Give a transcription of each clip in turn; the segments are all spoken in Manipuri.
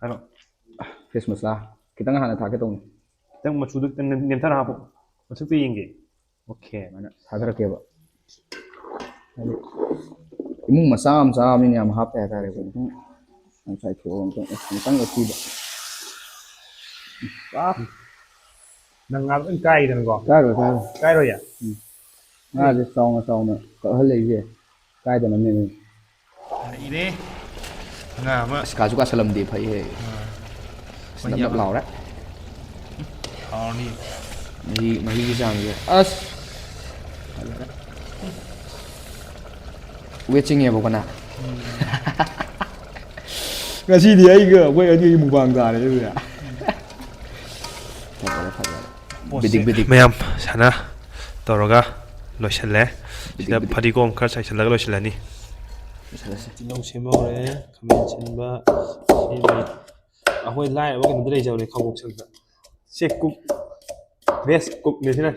ꯍꯥꯏꯔꯣ ꯐꯤꯁ ꯃꯁꯂꯥ ꯈꯤꯇꯪ ꯍꯥꯟꯅ ꯊꯥꯛꯀꯦ ꯇꯧꯅꯤ ꯈꯤꯇꯪ ꯃꯆꯨꯗꯨ ꯈꯤꯇꯪ ꯅꯦꯝꯊꯔ ꯍꯥꯞꯄꯨ ꯃꯁꯛꯇꯨ ꯌꯦꯡꯒꯦ ꯑꯣꯀꯦ ꯑꯗꯨꯃꯥꯏꯅ ꯊꯥꯗꯔꯛꯀꯦꯕ ꯍꯥꯏꯗꯤ ꯏꯃꯨꯡ ꯃꯆꯥ ꯑꯃꯅꯤꯅ ꯌꯥꯝ ꯍꯥꯞꯄꯦ ꯍꯥꯏꯇꯥꯔꯦ ꯑꯩꯈꯣꯏ ꯉꯁꯥꯏ ꯊꯣꯛꯑꯒ ꯑꯃꯨꯛꯇꯪ ꯑꯊꯤꯕ ꯅꯪ ꯉꯥ ꯂꯣꯏ ꯀꯥꯏꯗꯅꯀꯣ ꯀꯥꯏꯔꯣꯏ ꯀꯥꯏꯔꯣꯏꯌꯦ ꯉꯥꯁꯦ ꯆꯥꯎꯅ ꯀꯛꯍꯜꯂꯛꯏꯁꯦ ꯀꯥꯏꯗꯅꯕꯅꯦ ꯏꯔꯦ ꯉꯥ ꯑꯃ ꯑꯁ ꯀꯥꯁꯨ ꯀꯥꯁꯜꯂꯝꯗꯦ ꯐꯩꯍꯦ ꯅꯞ ꯅꯞ ꯂꯥꯎꯔꯦ ꯍꯥꯎꯔꯅꯤ ꯃꯍꯤꯒꯤ ꯆꯥꯡꯁꯦ ꯑꯁ ꯐꯖꯔꯦ ꯋꯦꯠ ꯆꯤꯡꯉꯦꯕꯀꯣ ꯅꯪ ꯉꯁꯤꯗꯤ ꯑꯩꯒ ꯑꯩꯈꯣꯏ ꯑꯅꯤꯒꯤ ꯃꯨꯛꯕꯥꯡ ꯇꯥꯔꯦ ꯑꯗꯨꯗꯤ ꯐꯖꯔꯦ ꯄꯣꯠꯁꯦ ꯃꯌꯥꯝ ꯁꯥꯟꯅ ꯇꯧꯔꯒ ꯂꯣꯏꯁꯤꯜꯂꯦ ꯁꯤꯗ ꯐꯗꯤꯒꯣꯝ ꯈꯔ ꯆꯥꯏꯁꯤꯜꯂꯒ ꯂꯣꯏꯁꯤꯜꯂꯅꯤ ꯇꯤꯜꯍꯧ ꯁꯦꯝꯍꯧꯔꯦ ꯈꯥꯃꯦꯟ ꯑꯁꯤꯟꯕ ꯁꯦꯝꯃꯤ ꯑꯩꯈꯣꯏ ꯂꯥꯏꯔꯕ ꯀꯩꯅꯣꯗ ꯂꯩꯖꯕꯅꯦ ꯈꯥꯡꯉꯕꯣꯛꯁꯪꯗ ꯆꯦꯛ ꯀꯨꯛ ꯕꯦꯁ ꯀꯨꯛꯅꯦ ꯁꯤꯅ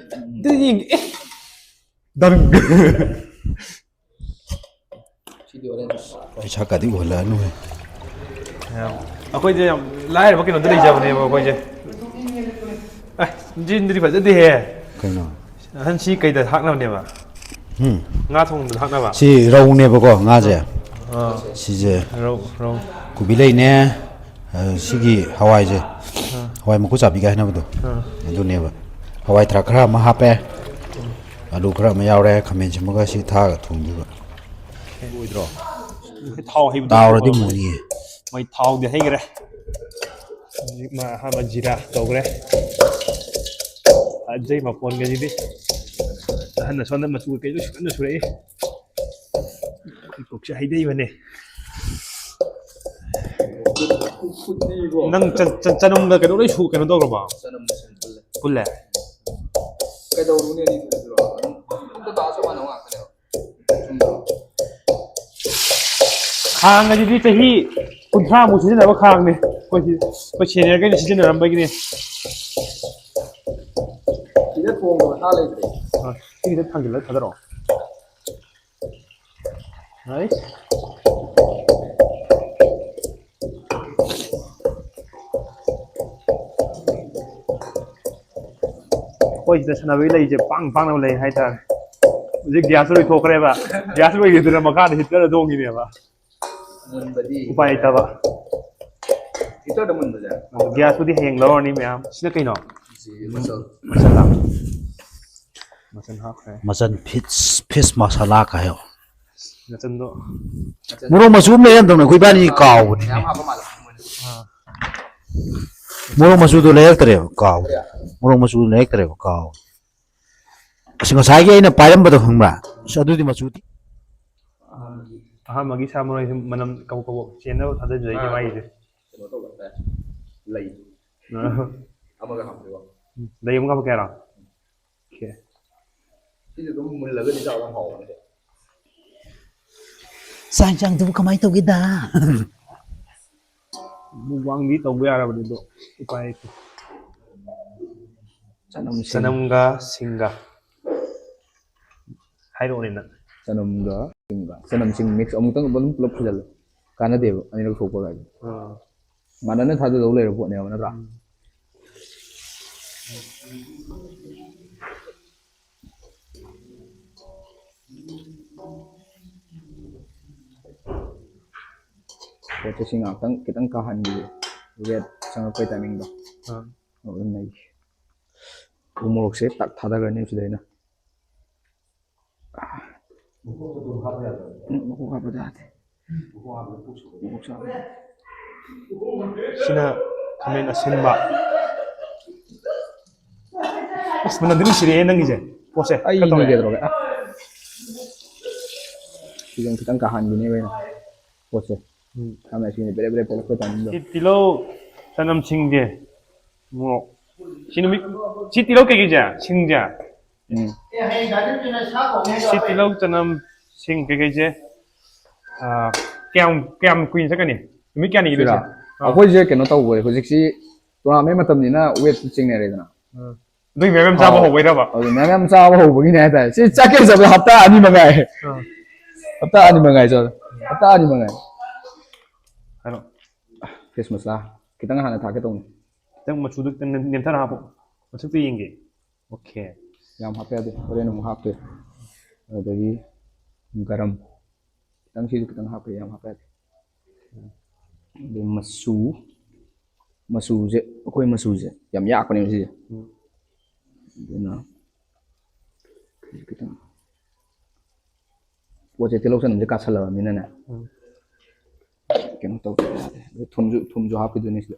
पैसा कदी बोला नु है ꯑꯩꯈꯣꯏꯁꯦ ꯌꯥꯝ ꯂꯥꯏꯔꯕ ꯀꯩꯅꯣꯗ ꯂꯩꯖꯕꯅꯦꯕ ꯑꯩꯈꯣꯏꯁꯦ ꯖꯤꯟꯗꯨꯗꯤ ꯐꯖꯗꯦꯍꯦ कहीं ꯑꯍꯟ ꯁꯤ ꯀꯩꯗ ꯊꯥꯛꯅꯕꯅꯦꯕ ꯉꯥ ꯊꯣꯡꯕꯗ ꯊꯥꯛꯅꯕ ꯁꯤ ꯔꯧꯅꯦꯕꯀꯣ ꯉꯥꯁꯦ ꯁꯤꯁꯦ ꯔꯧ ꯀꯣꯕꯤ ꯂꯩꯅꯦ ꯁꯤꯒꯤ ꯍꯋꯥꯏꯁꯦ ꯍꯋꯥꯏ ꯃꯀꯨ ꯆꯥꯕꯤꯒ ꯍꯥꯏꯅꯕꯗꯣ ꯑꯗꯨꯅꯦꯕ ꯍꯋꯥꯏ ꯊꯔꯥꯛ ꯈꯔ ꯑꯃ ꯍꯥꯞꯄꯦ ꯑꯂꯨ ꯈꯔ ꯑꯃ ꯌꯥꯎꯔꯦ ꯈꯥꯃꯦꯟ ꯁꯤꯟꯕꯒ ꯁꯤ ꯊꯥꯛꯑꯒ ꯊꯣꯡꯗꯣꯏꯕ ꯑꯣꯏꯗ꯭ꯔꯣ ꯊꯥꯎ ꯍꯩꯕꯗꯣ ꯇꯥꯎꯔꯗꯤ ꯃꯨꯅꯤꯌꯦ ꯃꯣꯏ ꯊꯥꯎꯗꯤ ꯍꯩꯈ꯭ꯔꯦ ꯑꯍꯥꯟꯕ ꯖꯤꯔꯥ ꯇꯧꯈ꯭ꯔꯦ ꯐꯖꯩ ꯃꯐꯣꯟꯒꯁꯤꯗꯤ ꯑꯍꯟꯅ ꯁꯣꯝꯗ ꯃꯆꯨ ꯀꯩꯁꯨ ꯀꯟꯅ ꯁꯨꯔꯛꯏ ꯀꯨꯛꯁꯦ ꯍꯩꯊꯩꯕꯅꯦ ꯅꯪ ꯆꯅꯝꯒ ꯀꯩꯅꯣ ꯂꯣꯏ ꯀꯩꯅꯣ ꯇꯧꯈ꯭ꯔꯕ ꯄꯨꯜꯂꯦ ꯀꯩꯗꯧꯔꯨꯅꯤ ꯑꯝꯇ ꯇꯥꯁꯨ ꯃꯥꯟꯅꯕ ꯉꯥꯛꯇꯅꯦꯕ ꯈꯥꯡꯒꯁꯤꯗꯤ ꯆꯍꯤ 30-ꯃꯨꯛ ꯁꯤꯖꯤꯟꯅꯕ ꯈꯥꯡꯅꯦ ꯑꯩꯈꯣꯏ ꯁꯦꯅꯤꯌꯔꯈꯩꯅ ꯁꯤꯖꯤꯟꯅꯔꯝꯕꯒꯤꯅꯦ ꯁꯤꯗ ꯊꯣꯡꯕ ꯃꯁꯥ ꯂꯩꯇ꯭ꯔꯦ ꯁꯤꯒꯤꯗ ꯊꯥꯡꯖꯤꯜꯂꯒ ꯊꯥꯗꯔꯛꯑꯣ ꯑꯩꯈꯣꯏ ꯁꯤꯗ ꯁꯥꯟꯅꯕꯒꯤ ꯂꯩꯁꯦ ꯄꯥꯡꯅꯕ ꯂꯩ ꯍꯥꯏꯇꯥꯔꯦ ꯍꯧꯖꯤꯛ ꯒ꯭ꯌꯥꯁ ꯂꯣꯏꯊꯣꯛꯈ꯭ꯔꯦꯕ ꯒ꯭ꯌꯥꯁ ꯂꯣꯏꯈꯤꯗꯨꯅ ꯃꯈꯥꯗ ꯍꯤꯇꯔꯗ ꯊꯣꯡꯉꯤꯅꯦꯕ ꯎꯄꯥꯏ ꯂꯩꯇꯕ ꯍꯤꯇꯔꯗ ꯃꯨꯟꯕꯁꯦ ꯒ꯭ꯌꯥꯁꯄꯨꯗꯤ ꯍꯌꯦꯡ ꯂꯧꯔꯅꯤ ꯃꯌꯥꯝ ꯁꯤꯅ ꯀꯩꯅꯣ ꯃꯆꯜ ꯃꯆꯜ ꯍꯥꯞꯈ꯭ꯔꯦ मचन फिश मसाला का है ꯃꯆꯜꯗꯣ मोरो मसूम ले हम कोई बानी काव ꯃꯌꯥꯝ ꯍꯥꯞꯄ ꯃꯥꯜꯂꯦ मोरो मसूदो लेक्तरे काव मोरो मसूदो लेक्तरे काव ngसाꯏꯒꯤ ꯑꯩꯅ ꯄꯥꯏꯔꯝꯕꯗꯣ ꯈꯪꯕ꯭ꯔꯥ ꯑꯗꯨꯗꯤ ꯃꯆꯨꯗꯤ ꯑꯍꯥꯟꯕꯒꯤ ꯁꯥ ꯃꯔꯣꯏꯁꯦ ꯃꯅꯝ ꯀꯕꯣꯛ ꯆꯦꯟꯅꯕ ꯊꯥꯗꯖꯔꯤꯁꯦ ꯃꯥꯒꯤꯁꯦ ꯀꯩꯅꯣ ꯇꯧꯕ ꯂꯩ ꯑꯃꯒ ꯍꯥꯞꯄꯦꯕ ꯂꯩ ꯑꯃꯨꯛ ꯍꯥꯞꯄꯛꯀꯦ ꯍꯥꯏꯔꯣ ꯁꯤꯁꯨ ꯑꯗꯨꯝ ꯃꯨꯜꯂꯒꯗꯤ ꯆꯥꯕ ꯌꯥꯝ ꯍꯥꯎꯕꯅꯦ ꯆꯥꯛ ꯆꯥꯡꯗꯨꯕꯨ ꯀꯃꯥꯏꯅ ꯇꯧꯒꯦꯗ ꯃꯨꯛꯕꯥꯡꯗꯤ ꯇꯧꯕ ꯌꯥꯔꯕꯅꯤ ꯑꯗꯣ ꯎꯄꯥꯏ ꯂꯩꯇꯦ ꯆꯅꯝ ꯆꯅꯝꯒ ꯁꯤꯡꯒ ꯍꯥꯏꯔꯛꯑꯣꯅꯦ ꯅꯪ ꯆꯅꯝ ꯁꯤꯡ ꯃꯤꯛꯁ ꯑꯃꯨꯛꯇꯪ ꯑꯗꯨꯝ ꯄꯨꯂꯞ ꯐꯨꯖꯜꯂꯦ ꯀꯥꯟꯅꯗꯦꯕ ꯑꯅꯤꯔꯛ ꯊꯣꯛꯄ ꯍꯥꯏꯁꯦ ꯃꯥꯟꯅꯅ ꯊꯥꯖꯗꯧ ꯂꯩꯔ ꯄꯣꯠꯅꯦꯕ ꯅꯠꯇ꯭ꯔꯥ ꯄꯣꯠꯁꯦ ꯁꯤ ꯉꯥꯛꯇꯪ ꯈꯤꯇꯪ ꯀꯥꯍꯟꯈꯤꯒꯦ ꯔꯦꯠ ꯆꯪꯉꯛꯄꯩ ꯇꯥꯏꯃꯤꯡꯗꯣ ꯑꯗꯨꯝ ꯂꯩ ꯎ ꯃꯣꯔꯣꯛꯁꯦ ꯇꯛ ꯊꯥꯗꯈ꯭ꯔꯅꯤ ꯁꯤꯗ ꯑꯩꯅ ꯃꯀꯣꯛ ꯍꯥꯞꯄꯗꯤ ꯌꯥꯗꯦ ꯁꯤꯅ ꯈꯥꯃꯦꯟ ꯑꯁꯤꯟꯕ ꯑꯁ ꯃꯅꯝꯗꯤ ꯅꯨꯡꯁꯤꯔꯛꯑꯦ ꯅꯪꯒꯤꯁꯦ ꯄꯣꯠꯁꯦ ꯑꯩ ꯈꯔ ꯇꯧꯔꯛꯑꯦ ꯀꯩꯗꯧꯔꯒꯦ ꯁꯤꯒ ꯈꯤꯇꯪ ꯀꯥꯍꯟꯈꯤꯅꯦꯕ ꯑꯩꯅ ꯄꯣꯠꯁꯦ ꯈꯥꯃꯦꯟ ꯑꯁꯤꯟꯕ ꯕꯦꯔꯦ ꯕꯦꯔꯦ ꯄꯣꯛꯂꯛꯄ ꯇꯥꯏꯃꯤꯡꯗꯣ ꯁꯤ ꯇꯤꯜꯍꯧ ꯆꯅꯝ ꯁꯤꯡꯁꯦ ꯃꯣꯔꯣꯛ ꯁꯤ ꯇꯤꯜꯍꯧ ꯀꯩꯀꯩꯁꯦ ꯁꯤꯡꯁꯦ ꯁꯤ ꯇꯤꯜꯍꯧ ꯆꯅꯝ ꯁꯤꯡ ꯀꯩꯀꯩꯁꯦ ꯀꯌꯥꯝ ꯀꯨꯏꯅ ꯆꯠꯀꯅꯤ ꯅꯨꯃꯤꯠ ꯀꯌꯥꯅꯤ ꯁꯤꯔꯥ ꯏꯗꯣꯏꯁꯦ ꯑꯩꯈꯣꯏꯁꯦ ꯀꯩꯅꯣ ꯇꯧꯕ ꯍꯧꯖꯤꯛꯁꯤ ꯇꯣꯔꯅꯥꯃꯦꯟ ꯃꯇꯝꯅꯤꯅ ꯋꯦꯠ ꯆꯤꯡꯅꯔꯦꯗꯅ ꯑꯗꯨꯒꯤ ꯃꯌꯥꯝ ꯆꯥꯕ ꯍꯧꯕꯩꯔꯕ ꯑꯗꯨ ꯃꯌꯥꯝ ꯆꯥꯕ ꯍꯧꯕꯒꯤꯅꯦ ꯍꯥꯏꯇꯥꯔꯦ ꯁꯤ ꯆꯠꯀꯦ ꯆꯠꯄ ꯍꯞꯇꯥ 2 ꯃꯉꯥꯏ ꯍꯞꯇꯥ 2 ꯃꯉꯥꯏ ꯆꯠꯂꯦ ꯍꯞꯇꯥ 2 ꯃꯉꯥꯏ ꯍꯥꯏꯔꯣ ꯐꯤꯁ ꯃꯁꯂꯥ ꯈꯤꯇꯪ ꯍꯥꯟꯅ ꯊꯥꯛꯀꯦ ꯇꯧꯅꯤ ꯈꯤꯇꯪ ꯃꯆꯨꯗꯨ ꯈꯤꯇꯪ ꯅꯦꯝꯊꯅ ꯍꯥꯞꯄꯣ ꯃꯊꯛꯇ ꯌꯦꯡꯒꯦ ꯑꯣꯀꯦ ꯌꯥꯝ ꯍꯥꯞꯄ ꯌꯥꯗꯦ ꯍꯣꯔꯦꯟ ꯑꯃꯨꯛ ꯍꯥꯞꯇꯣꯏ ꯑꯗꯨꯗꯒꯤ ꯒꯔꯝ ꯈꯤꯇꯪ ꯁꯤꯁꯨ ꯈꯤꯇꯪ ꯍꯥꯞꯄ ꯌꯥꯝ ꯍꯥꯞꯄ ꯌꯥꯗꯦ ꯑꯗꯩ ꯃꯆꯨꯁꯦ ꯑꯩꯈꯣꯏ ꯃꯆꯨꯁꯦ ꯌꯥꯝ ꯌꯥꯛꯄꯅꯦꯕ ꯁꯤꯁꯦ ꯑꯗꯨꯅ ꯈꯤꯇꯪ ꯄꯣꯠꯁꯦ ꯇꯤꯜꯍꯧ ꯆꯅꯝꯁꯦ ꯀꯥꯁꯜꯂꯛꯑꯕꯅꯤꯅꯅꯦ ꯀꯩꯅꯣ ꯇꯧꯗ ꯌꯥꯗꯦ ꯊꯨꯝꯁꯨ ꯍꯥꯞꯈꯤꯗꯣꯏꯅꯤ ꯁꯤꯗ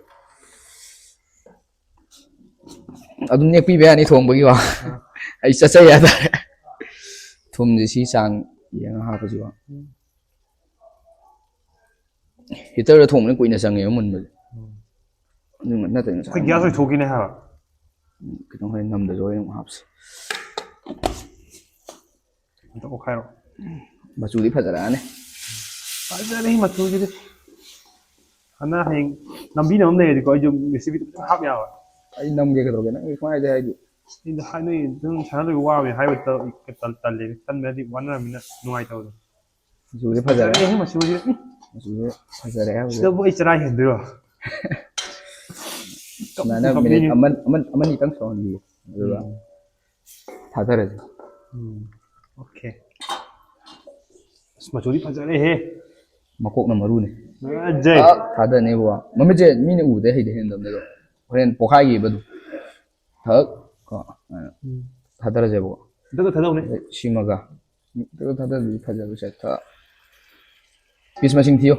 ꯑꯗꯨꯝ ꯅꯦꯛꯄꯤꯕ ꯌꯥꯅꯤ ꯊꯣꯡꯕꯒꯤ ꯋꯥ ꯑꯩ ꯆꯠꯆꯩ ꯍꯥꯏꯇꯥꯔꯦ ꯊꯨꯝꯁꯦ ꯁꯤ ꯆꯥꯡ ꯌꯦꯡꯉ ꯍꯥꯞꯄꯁꯤ ꯋꯥ ꯍꯤꯇꯔꯗ ꯊꯣꯡꯕꯅ ꯀꯨꯏꯅ ꯆꯪꯉꯦꯕ ꯃꯨꯟꯕꯁꯦ ꯑꯗꯨ ꯅꯠꯇ꯭ꯔꯗꯤ ꯑꯩꯈꯣꯏ ꯒ꯭ꯌꯥꯁ ꯂꯣꯏꯊꯣꯛꯈꯤꯅꯦ ꯍꯥꯏꯕ ꯈꯤꯇꯪ ꯍꯣꯔꯦꯟ ꯉꯝꯗꯁꯨ ꯍꯣꯔꯦꯟ ꯑꯃꯨꯛ ꯍꯥꯞꯁꯤ ꯑꯝꯇ ꯑꯣꯠꯈꯥꯏꯔꯣ ꯃꯆꯨꯗꯤ ꯐꯖꯔꯛꯑꯅꯤ ꯐꯖꯔꯦ ꯃꯆꯨꯁꯤꯗꯤ ꯍꯟꯅ ꯍꯌꯦꯡ ꯅꯝꯕꯤꯅꯕ ꯑꯃ ꯂꯩꯔꯗꯤꯀꯣ ꯑꯩꯁꯨ ꯔꯦꯁꯤꯄꯤꯗꯨ ꯐꯖꯅ ꯍꯥꯞ ꯌꯥꯕ ꯑꯩ ꯅꯝꯒꯦ ꯀꯩꯗꯧꯔꯒꯦ ꯅꯪ ꯁꯨꯃꯥꯏꯅ ꯍꯥꯏꯗꯤ ꯑꯩꯗ ꯅꯣꯏ ꯑꯗꯨꯝ ꯁꯥꯟꯅ ꯂꯣꯏꯕ ꯋꯥꯕꯅꯤ ꯍꯥꯏꯕ ꯇꯜꯂꯦ ꯇꯟꯕꯗꯤ ꯋꯥꯅꯔꯕꯅꯤꯅ ꯅꯨꯡꯉꯥꯏꯇꯕꯗꯣ ꯃꯆꯨꯁꯦ ꯐꯖꯔꯦ ꯐꯖꯔꯦ ꯃꯆꯨꯁꯤ ꯃꯆꯨꯁꯦ ꯐꯖꯔꯦ ꯍꯧꯖꯤꯛ ꯁꯤꯗꯕꯨ ꯑꯩ ꯆꯔꯥ ꯍꯦꯟꯗꯣꯏꯔꯣ ꯁꯨꯃꯥꯏꯅ ꯃꯤꯅꯤꯠ ꯑꯃꯅꯤꯇꯪ ꯁꯧꯍꯟꯕꯤꯌꯨ ꯑꯗꯨꯒ ꯊꯥꯊꯔꯁꯤ ꯑꯣꯀꯦ ꯑꯁ ꯃꯆꯨꯗꯤ ꯐꯖꯔꯦꯍꯦ ꯃꯀꯣꯛꯅ ꯃꯔꯨꯅꯤ ꯐꯖꯩ ꯊꯥꯗꯅꯦꯕ ꯃꯃꯤꯠꯁꯦ ꯃꯤꯅ ꯎꯕꯗ ꯍꯩꯗꯤ ꯍꯦꯟꯗꯕꯅꯦ ꯑꯗꯣ ꯍꯣꯔꯦꯟ ꯄꯣꯛꯈꯥꯏꯈꯤꯕꯗꯨ ꯊꯛ ꯀꯣ ꯊꯥꯗꯔꯁꯦꯕꯀꯣ ꯍꯟꯗꯛꯇ ꯊꯥꯗꯧꯅꯦ ꯁꯤꯃꯒ ꯊꯥꯗꯕꯗꯤ ꯐꯖꯕꯁꯦ ꯄꯤꯁ ꯃꯁꯤꯡ ꯊꯤꯌꯨ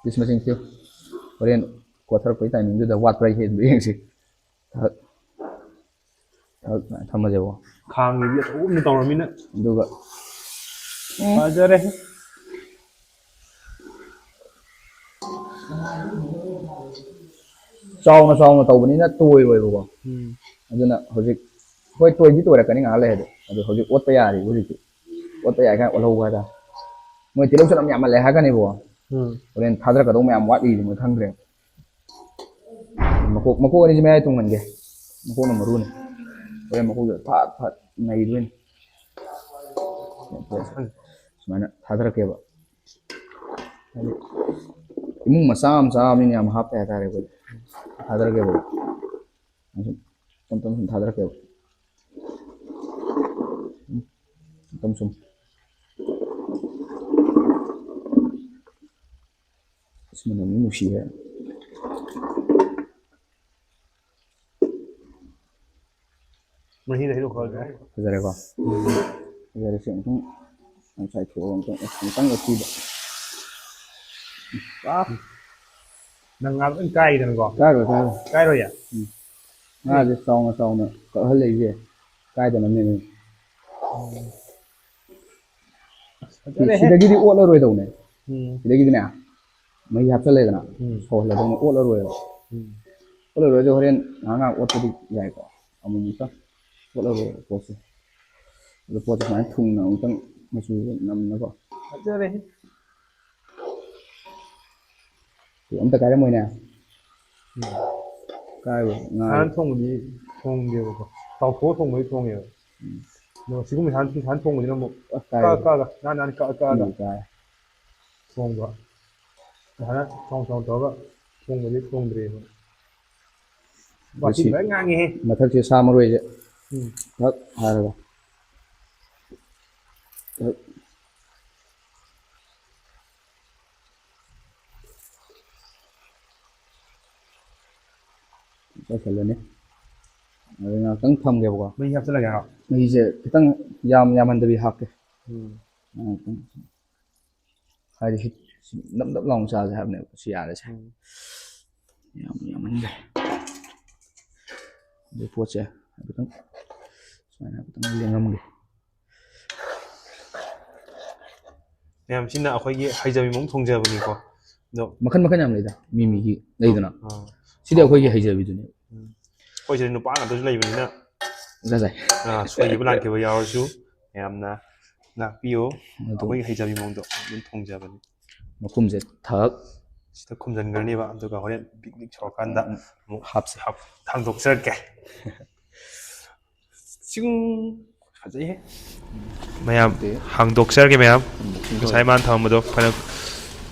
ꯄꯤꯁ ꯃꯁꯤꯡ ꯊꯤꯌꯨ ꯍꯣꯔꯦꯟ ꯀꯣꯊꯔꯛꯄꯒꯤ ꯇꯥꯏꯃꯤꯡꯗꯨꯗ ꯋꯥꯠꯄ꯭ꯔꯥ ꯍꯦꯟꯕ꯭ꯔꯥ ꯌꯦꯡꯁꯤ ꯊꯝꯃꯁꯦꯕꯀꯣ ꯈꯥꯡꯒꯤꯗꯤ ꯑꯆꯧꯕ ꯇꯧꯔꯕꯅꯤꯅ ꯑꯗꯨꯒ ꯐꯖꯔꯦ ꯆꯥꯎꯅ ꯇꯧꯕꯅꯤꯅ ꯇꯣꯏꯔꯣꯏꯕꯀꯣ ꯑꯗꯨꯅ ꯍꯧꯖꯤꯛ ꯍꯣꯏ ꯇꯣꯏꯗꯤ ꯇꯣꯏꯔꯛꯀꯅꯤ ꯉꯥꯏꯍꯥꯛ ꯂꯩꯔꯗꯤ ꯑꯗꯨ ꯍꯧꯖꯤꯛ ꯑꯣꯠꯄ ꯌꯥꯔꯤꯕ ꯍꯧꯖꯤꯛꯇꯤ ꯑꯣꯠꯄ ꯌꯥꯏ ꯀꯥꯟꯗ ꯑꯣꯠꯍꯧꯕ ꯍꯥꯏꯇꯥꯔꯦ ꯃꯣꯏ ꯇꯤꯜꯍꯧ ꯆꯅꯝ ꯌꯥꯝꯃꯜꯂꯦ ꯍꯥꯏꯔꯛꯀꯅꯦꯕꯀꯣ ꯍꯣꯔꯦꯟ ꯊꯥꯗꯔꯛꯀꯗꯧꯕ ꯃꯌꯥꯝ ꯋꯥꯠꯂꯤꯁꯦ ꯃꯣꯏ ꯈꯪꯗ꯭ꯔꯦ ꯃꯀꯣꯛ ꯑꯅꯤꯁꯤ ꯃꯌꯥꯏ ꯇꯨꯡꯍꯟꯒꯦ ꯃꯀꯣꯛꯅ ꯃꯔꯨꯅꯤ ꯍꯣꯔꯦꯟ ꯃꯀꯣꯛꯁꯦ ꯐꯠ ꯅꯩꯗꯣꯏꯅꯤ ꯁꯨꯃꯥꯏꯅ ꯊꯥꯗꯔꯛꯀꯦꯕ ꯍꯥꯏꯗꯤ ꯏꯃꯨꯡ ꯃꯆꯥ ꯑꯃꯅꯤꯅ ꯌꯥꯝ ꯍꯥꯞꯄꯦ ꯍꯥꯏꯇꯥꯔꯦ ꯑꯩꯈꯣꯏ ꯊꯥꯗꯔꯛꯀꯦꯕ ꯇꯞ ꯁꯨꯝ ꯊꯥꯗꯔꯛꯀꯦꯕ ꯁꯨꯝ ꯃꯅꯝ ꯅꯨꯡꯁꯤꯍꯦ ꯃꯍꯤꯗ ꯍꯩꯗꯣꯛꯈ꯭ꯔꯒꯦ ꯐꯖꯔꯦꯀꯣ ꯐꯖꯔꯦꯁꯦ ꯑꯃꯨꯛꯇꯪ ꯆꯥꯏꯊꯣꯛꯑꯒ ꯑꯃꯨꯛꯇꯪꯒ ꯊꯤꯕ ꯅꯪ ꯉꯥ ꯂꯣꯏ ꯀꯥꯏꯗꯅꯀꯣ ꯀꯥꯏꯔꯣꯏ ꯀꯥꯏꯔꯣꯏꯌꯦ ꯉꯥꯁꯦ ꯆꯥꯎꯅ ꯀꯛꯍꯜꯂꯛꯏꯁꯦ ꯀꯥꯏꯗꯅꯕꯅꯦ ꯐꯖꯔꯦꯍꯦ ꯁꯤꯗꯒꯤꯗꯤ ꯑꯣꯠꯂꯔꯣꯏꯗꯧꯅꯦ ꯁꯤꯗꯒꯤꯗꯤꯅꯦ ꯃꯍꯤ ꯍꯥꯞꯆꯜꯂꯦꯗꯅ ꯁꯧꯍꯜꯂꯗꯧꯅꯦ ꯑꯣꯠꯂꯔꯣꯏꯕ ꯑꯣꯠꯂꯔꯣꯏꯁꯦ ꯍꯣꯔꯦꯟ ꯉꯥꯏꯍꯥꯛ ꯑꯣꯠꯄꯗꯤ ꯌꯥꯏꯀꯣ ꯑꯃꯨꯛꯇꯪ ꯑꯣꯠꯂꯔꯣꯏꯕ ꯄꯣꯠꯁꯦ ꯑꯗꯣ ꯄꯣꯠꯁꯦ ꯁꯨꯃꯥꯏꯅ ꯊꯨꯡꯅ ꯑꯃꯨꯛꯇꯪ ꯃꯆꯨꯁꯦ ꯅꯝꯅꯀꯣ ꯐꯖꯔꯦꯍꯦ ꯑꯝꯇ ꯀꯥꯏꯔꯝꯃꯣꯏꯅꯦ ꯀꯥꯏꯕ ꯁꯥꯟ ꯊꯣꯡꯕꯗꯤ ꯊꯣꯡꯗꯦꯕꯀꯣ ꯇꯥꯎꯊꯣꯛꯑ ꯊꯣꯡꯕꯗꯤ ꯊꯣꯡꯉꯦꯕ ꯑꯗꯣ ꯁꯤꯒꯨꯝꯕ ꯁꯥꯟ ꯊꯣꯡꯕꯁꯤꯅ ꯑꯃꯨꯛ ꯀꯛꯑꯒ ꯅꯥꯟ ꯀꯛꯑꯒ ꯊꯣꯡꯕ ꯍꯥꯟꯅ ꯆꯥꯎ ꯇꯧꯔꯒ ꯊꯣꯡꯕꯗꯤ ꯊꯣꯡꯗ꯭ꯔꯤꯑꯕ ꯋꯥꯁꯤ ꯐꯖꯅ ꯉꯥꯡꯉꯤꯍꯦ ꯃꯊꯛꯁꯦ ꯁꯥ ꯃꯔꯣꯏꯁꯦ ꯊꯛ ꯍꯥꯏꯔꯒ ꯆꯥꯏꯁꯤꯜꯂꯅꯤ ꯑꯗꯨ ꯉꯥꯏꯍꯥꯛꯇꯪ ꯊꯝꯒꯦꯕꯀꯣ ꯃꯍꯤ ꯍꯥꯞꯆꯤꯜꯂꯒꯦ ꯍꯥꯏꯔꯣ ꯃꯍꯤꯁꯦ ꯈꯤꯇꯪ ꯌꯥꯝꯍꯟꯗꯕꯤ ꯍꯥꯞꯀꯦ ꯍꯥꯏꯗꯤ ꯅꯞ ꯂꯥꯎꯅ ꯆꯥꯁꯦ ꯍꯥꯏꯕꯅꯦꯕ ꯁꯤ ꯌꯥꯔꯁꯦ ꯌꯥꯝꯍꯟꯗꯦ ꯑꯗꯩ ꯄꯣꯠꯁꯦ ꯍꯥꯏꯐꯦꯠꯇꯪ ꯁꯨꯃꯥꯏꯅ ꯍꯥꯏꯐꯦꯠꯇꯪ ꯂꯦꯡꯉꯝꯒꯦ ꯃꯌꯥꯝꯁꯤꯅ ꯑꯩꯈꯣꯏꯒꯤ ꯍꯩꯖꯕꯤ ꯃꯑꯣꯡ ꯊꯣꯡꯖꯕꯅꯤꯀꯣ ꯑꯗꯣ ꯃꯈꯟ ꯌꯥꯝ ꯂꯩꯗ ꯃꯤꯒꯤ ꯂꯩꯗꯅ ꯁꯤꯗꯤ ꯑꯩꯈꯣꯏꯒꯤ ꯍꯩꯖꯕꯤꯗꯨꯅꯦ ꯑꯩꯈꯣꯏ ꯁꯤꯗ ꯅꯨꯄꯥ ꯉꯥꯛꯇꯁꯨ ꯂꯩꯕꯅꯤꯅ ꯆꯥꯏ ꯁꯣꯏꯈꯤꯕ ꯂꯥꯟꯈꯤꯕ ꯌꯥꯎꯔꯁꯨ ꯌꯥꯝꯅ ꯉꯥꯛꯄꯤꯌꯨ ꯑꯩꯈꯣꯏꯒꯤ ꯍꯩꯖꯕꯤ ꯃꯑꯣꯡꯗꯣ ꯑꯗꯨꯝ ꯊꯣꯡꯖꯕꯅꯤ ꯃꯈꯨꯝꯁꯦ ꯊꯛ ꯁꯤꯗ ꯈꯨꯝꯖꯤꯟꯈ꯭ꯔꯅꯦꯕ ꯑꯗꯨꯒ ꯍꯣꯔꯦꯟ ꯄꯤꯛ ꯁꯧꯔꯀꯥꯟꯗ ꯑꯃꯨꯛ ꯍꯥꯞꯁꯦ ꯊꯥꯡꯗꯣꯛꯆꯔꯛꯀꯦ ꯆꯤꯡ ꯐꯖꯩꯍꯦ ꯃꯌꯥꯝ ꯍꯥꯡꯗꯣꯛꯆꯔꯒꯦ ꯃꯌꯥꯝ ꯉꯁꯥꯏ ꯃꯥꯅ ꯊꯝꯃꯝꯕꯗꯣ ꯐꯅ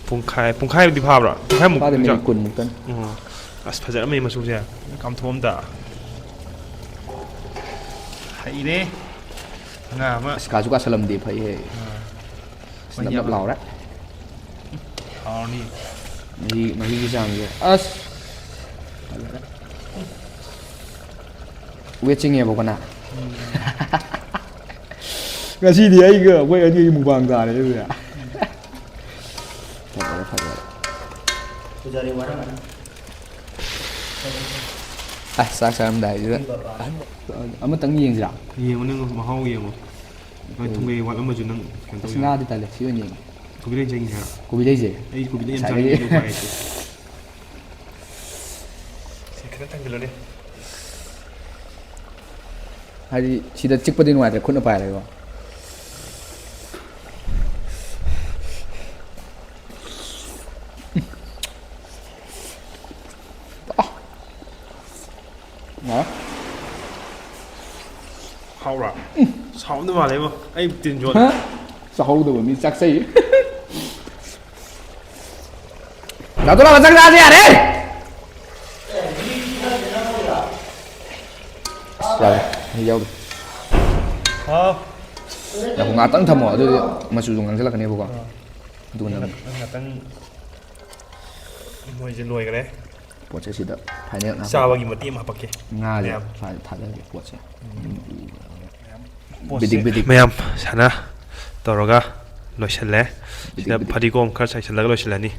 ꯄꯨꯡꯈꯥꯏꯕꯨꯗꯤ ꯐꯥꯕ꯭ꯔꯥ ꯄꯨꯡꯈꯥꯏꯃꯨꯛ ꯐꯥꯗꯦ ꯃꯤꯅꯤꯠ ꯀꯨꯟꯃꯨꯛꯇꯪ ꯑꯁ ꯐꯖꯔꯝꯃꯦ ꯃꯆꯨꯁꯦ ꯀꯥꯝꯊꯣꯛꯑꯝꯗ ꯍꯩꯔꯦ ꯉꯥ ꯑꯃ ꯑꯁ ꯀꯥꯁꯨ ꯀꯥꯁꯜꯂꯝꯗꯦ ꯐꯩꯍꯦ ꯅꯞ ꯅꯞ ꯂꯥꯎꯔꯦ ꯍꯥꯎꯔꯅꯤ ꯃꯍꯤꯒꯤ ꯆꯥꯡꯁꯦ ꯑꯁ ꯋꯦꯠ ꯆꯤꯡꯉꯦꯕꯀꯣ ꯅ ꯉꯁꯤꯗꯤ ꯑꯩꯒ ꯑꯩꯈꯣꯏ ꯑꯅꯤꯒꯤ ꯃꯨꯛꯕꯥꯡ ꯇꯥꯔꯦ ꯑꯗꯨꯗꯤ ꯐꯖꯔꯦ ꯑꯁ ꯆꯥꯛ ꯆꯥꯔꯝꯗꯥꯏꯁꯤꯗ ꯑꯃꯇꯪ ꯌꯦꯡꯁꯤꯔꯥ ꯌꯦꯡꯉꯣ ꯅꯪ ꯃꯍꯥꯎ ꯌꯦꯡꯉꯣ ꯅꯣꯏ ꯊꯨꯝꯒꯩ ꯋꯥꯠꯂꯝꯃꯁꯨ ꯅꯪ ꯀꯩꯅꯣ ꯑꯁ ꯇꯧ ꯉꯥꯗꯤ ꯇꯜꯂꯦ ꯁꯤ ꯑꯣꯏꯅ ꯌꯦꯡꯉꯦ ꯀꯣꯕꯤ ꯂꯩ ꯆꯪꯉꯤ ꯍꯥꯏꯔ ꯀꯣꯕꯤ ꯂꯩꯁꯦ ꯑꯩ ꯀꯣꯕꯤ ꯂꯩ ꯌꯥꯝ ꯉꯁꯥꯏꯗꯒꯤ ꯆꯥꯅꯤꯡꯉꯤ ꯎꯄꯥꯏ ꯂꯩꯇꯦ ꯁꯤ ꯈꯤꯇꯪ ꯊꯥꯡꯖꯤꯜꯂꯣꯅꯦ ꯍꯥꯏꯗꯤ ꯁꯤꯗ ꯆꯤꯛꯄꯗꯤ ꯅꯨꯡꯉꯥꯏꯇ꯭ꯔꯦ ꯈꯨꯠꯅ ꯄꯥꯏꯔꯦꯀꯣ ꯍꯥꯎꯔꯥ ꯁꯥꯎꯝꯗ ꯃꯥꯜꯂꯦꯕꯣ ꯑꯩ ꯇꯤꯟ ꯌꯣꯠꯂꯦ ꯆꯥꯍꯧꯗꯕ ꯃꯤ ꯆꯥꯛꯆꯩ ꯂꯥꯛꯇꯣꯂꯥ ꯆꯥꯛ ꯆꯥꯁꯦ ꯌꯥꯔꯦ ꯌꯥꯔꯦ ꯑꯩ ꯌꯥꯎꯗꯦ ꯉꯥꯛꯇꯪ ꯊꯝꯃꯣ ꯑꯗꯨꯗꯤ ꯃꯆꯨꯗꯣ ꯉꯥꯡꯁꯤꯜꯂꯛꯀꯅꯦꯕꯀꯣ ꯑꯗꯨꯒ ꯅꯪ ꯉꯥꯛꯇꯪ ꯃꯣꯏꯁꯦ ꯂꯣꯏꯈꯔꯦ ꯄꯣꯠꯁꯦ ꯁꯤꯗ ꯐꯥꯏꯅꯦꯜ ꯆꯥꯕꯒꯤ ꯃꯇꯦꯛ ꯑꯃ ꯍꯥꯄꯛꯀꯦ ꯉꯥꯁꯦ ꯊꯥꯗꯔꯒꯦ ꯄꯣꯠꯁꯦ ꯃꯌꯥꯝ ꯁꯥꯟꯅ ꯇꯧꯔꯒ ꯂꯣꯏꯁꯤꯜꯂꯦ ꯁꯤꯗ ꯐꯗꯤꯒꯣꯝ ꯈꯔ ꯆꯥꯏꯁꯤꯜꯂꯒ ꯂꯣꯏꯁꯤꯜꯂꯅꯤ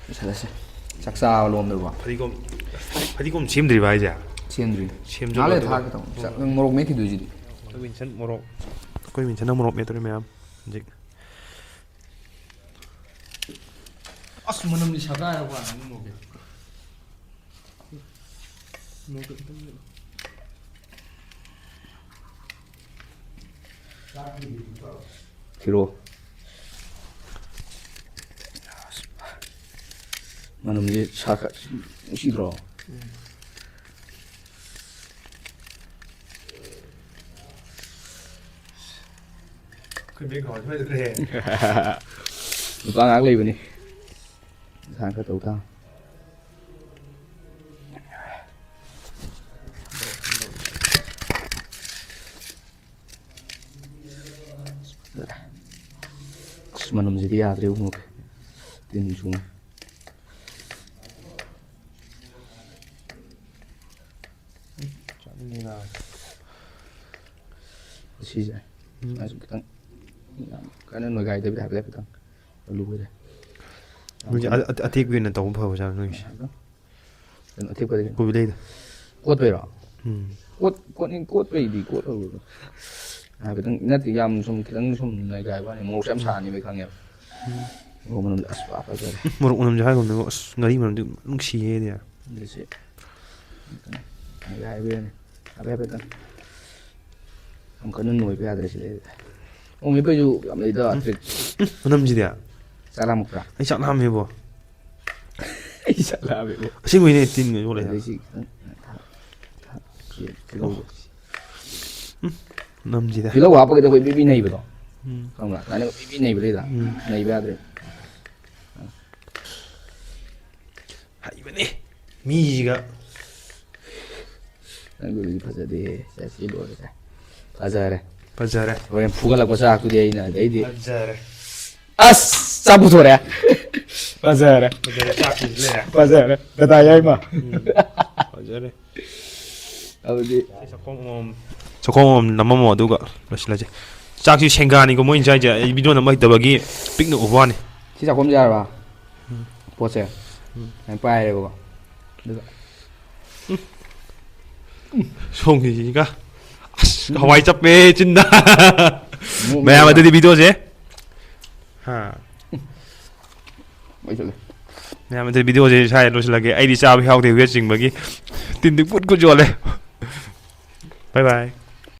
ꯂꯣꯏꯁꯤꯜꯂꯁꯦ ꯆꯥꯛ ꯆꯥꯕ ꯂꯣꯝꯗꯀꯣ ꯐꯗꯤꯒꯣꯝ ꯁꯦꯝꯗ꯭ꯔꯤꯕ ꯍꯥꯏꯁꯦ ꯁꯦꯝꯗ꯭ꯔꯤ ꯁꯦꯝꯖꯜꯂꯣ ꯉꯥ ꯂꯩꯔ ꯑꯗꯨꯒ ꯊꯥꯔꯛꯀꯦ ꯇꯧꯕ ꯅꯪ ꯃꯣꯔꯣꯛ ꯃꯦꯠꯈꯤꯗꯣꯏꯁꯤꯗꯤ ꯑꯩꯈꯣꯏ ꯋꯤꯟꯁꯟꯅ ꯃꯣꯔꯣꯛ ꯃꯦꯠꯇꯣꯔꯦ ꯃꯌꯥꯝ ꯍꯧꯖꯤꯛ ꯑꯁ ꯃꯅꯝꯗꯤ ꯁꯥꯒꯥꯏꯔꯕ ꯊꯤꯔꯣ ꯃꯅꯝꯁꯤ ꯅꯨꯡꯁꯤꯗ꯭ꯔꯣ ꯅꯨꯄꯥ ꯉꯥꯏꯍꯥꯛ ꯂꯩꯕꯅꯤ ꯏꯟꯁꯥꯡ ꯈꯔ ꯇꯧ ꯇꯥ ꯑꯁ ꯃꯅꯝꯁꯤꯗꯤ ꯌꯥꯗ꯭ꯔꯦ ꯎꯃꯨꯛ ꯇꯤꯟ ꯆꯨꯡꯉꯦ ꯁꯤꯁꯦ ꯃꯥꯁꯨ ꯈꯤꯇꯪ ꯌꯥꯝ ꯀꯟꯅ ꯅꯣꯏꯒꯥꯏꯗꯕꯤꯗ ꯍꯥꯏꯐꯦꯠ ꯈꯤꯇꯪ ꯂꯨꯕꯗ ꯅꯣꯏꯁꯦ ꯑꯇꯦꯛꯄ ꯑꯣꯏꯅ ꯇꯧꯕ ꯐꯕꯖꯥꯠꯅ ꯅꯣꯏꯒꯤꯁꯦ ꯀꯩꯅꯣ ꯑꯇꯦꯛꯄꯗꯤ ꯀꯣꯕꯤ ꯂꯩꯗ ꯀꯣꯠꯄꯩꯔꯣ ꯀꯣꯠꯄꯩꯗꯤ ꯀꯣꯠꯂꯔꯣꯏ ꯍꯥꯏꯐꯦꯠꯇꯪ ꯅꯠꯇꯦ ꯌꯥꯝ ꯁꯨꯝ ꯈꯤꯇꯪ ꯁꯨꯝ ꯅꯣꯏꯒꯥꯏꯕ ꯋꯥꯅꯤ ꯃꯣꯔꯣꯛꯁꯨ ꯌꯥꯝ ꯁꯥꯍꯟꯅꯤꯕ ꯈꯪꯉꯦꯕ ꯃꯣꯔꯣꯛ ꯃꯅꯝꯗꯤ ꯑꯁ ꯐꯖꯔꯦ ꯃꯣꯔꯣꯛ ꯃꯅꯝꯁꯦ ꯍꯥꯏꯒꯨꯝꯅꯀꯣ ꯑꯁ ꯉꯥꯔꯤ ꯃꯅꯝꯗꯤ ꯅꯨꯡꯁꯤꯌꯦꯅꯦ ꯑꯗꯨꯁꯤ ꯅꯣꯏꯒꯥꯏꯕꯤꯔꯅꯤ ꯍꯥꯏꯐꯦꯠꯇꯪ ꯌꯥꯝ ꯀꯟꯅ ꯅꯣꯏꯕ ꯌꯥꯗ꯭ꯔꯦ ꯁꯤꯗꯩꯗꯤ ꯃꯣꯔꯣꯛ ꯃꯦꯠꯄꯩꯁꯨ ꯌꯥꯝ ꯂꯩꯗ ꯇ꯭ꯔꯤꯛ ꯃꯅꯝꯁꯤꯗꯤ ꯆꯥꯛ ꯂꯥꯝꯃꯛꯄ꯭ꯔꯥ ꯑꯩ ꯆꯥꯛ ꯂꯥꯝꯃꯦꯕꯣ ꯑꯩ ꯆꯥꯛ ꯂꯥꯝꯃꯦꯕꯣ ꯑꯁꯦꯡꯕꯩꯅꯦ ꯇꯤꯟꯒ ꯌꯣꯠꯂꯦ ꯑꯗꯩꯁꯤ ꯇꯤꯜꯍꯧꯗꯣ ꯃꯅꯝꯁꯤꯗꯤ ꯇꯤꯜꯍꯧ ꯍꯥꯞꯄꯒꯗꯤ ꯑꯩꯈꯣꯏ ꯕꯤꯕꯤ ꯅꯩꯕꯗꯣ ꯈꯪꯕ꯭ꯔꯥ ꯑꯗꯨꯃꯥꯏꯅ ꯕꯤꯕꯤ ꯅꯩꯕ ꯂꯩꯗ ꯅꯩꯕ ꯌꯥꯗ꯭ꯔꯦ ꯍꯩꯕꯅꯦ ꯃꯤꯁꯤꯒ ꯅꯪꯗꯨꯗꯤ ꯐꯖꯗꯦ ꯁꯤ ꯂꯣꯏꯔꯦ ꯐꯖꯔꯦ ꯐꯖꯔꯦ ꯍꯣꯔꯦꯟ ꯐꯨꯒꯠꯂꯛꯄ ꯆꯥꯛꯇꯨꯗꯤ ꯑꯩꯗꯤ ꯐꯖꯔꯦ ꯑꯁ ꯆꯥꯛ ꯄꯨꯊꯣꯔꯛꯑꯦ ꯐꯖꯔꯦ ꯆꯥꯛꯁꯤꯁꯨ ꯂꯩꯔꯦ ꯐꯖꯔꯦ ꯗꯗꯥ ꯌꯥꯏꯃ ꯐꯖꯔꯦ ꯑꯗꯨꯗꯤ ꯆꯥꯛꯈꯣꯝ ꯑꯃꯃꯝ ꯅꯝꯃꯝꯃꯣ ꯑꯗꯨꯒ ꯂꯣꯏꯁꯤꯜꯂꯁꯦ ꯆꯥꯛꯁꯤ ꯁꯦꯡꯒꯥꯅꯤꯀꯣ ꯃꯣꯏꯅ ꯆꯥꯏꯁꯦ ꯑꯩ ꯚꯤꯗꯤꯑꯣ ꯅꯝꯕ ꯍꯩꯇꯕꯒꯤ ꯄꯤꯛꯅ ꯎꯕ ꯋꯥꯅꯤ ꯁꯤ ꯆꯥꯛꯈꯣꯝ ꯌꯥꯔꯕ ꯄꯣꯠꯁꯦ ꯑꯩ ꯄꯥꯏꯔꯦꯕꯀꯣ ꯑꯗꯨꯒ ꯁꯣꯝꯒꯤꯁꯤꯒ ꯑꯁ ꯍꯋꯥꯏ ꯆꯞꯄꯦ ꯆꯤꯟꯗ ꯃꯌꯥꯝ ꯑꯗꯨꯗꯤ ꯚꯤꯗꯤꯑꯣꯁꯦ ꯃꯌꯥꯝ ꯑꯗꯨꯗꯤ ꯚꯤꯗꯤꯑꯣꯁꯦ ꯁ꯭ꯋꯥꯏꯗ ꯂꯣꯏꯁꯤꯜꯂꯒꯦ ꯑꯩꯗꯤ ꯆꯥꯕ ꯌꯥꯎꯗꯦ ꯋꯦꯠ ꯆꯤꯡꯕꯒꯤ ꯇꯤꯟꯗꯤ ꯀꯨꯠ ꯀꯨꯠ ꯌꯣꯜꯂꯦ ꯕꯥꯏ ꯕꯥꯏ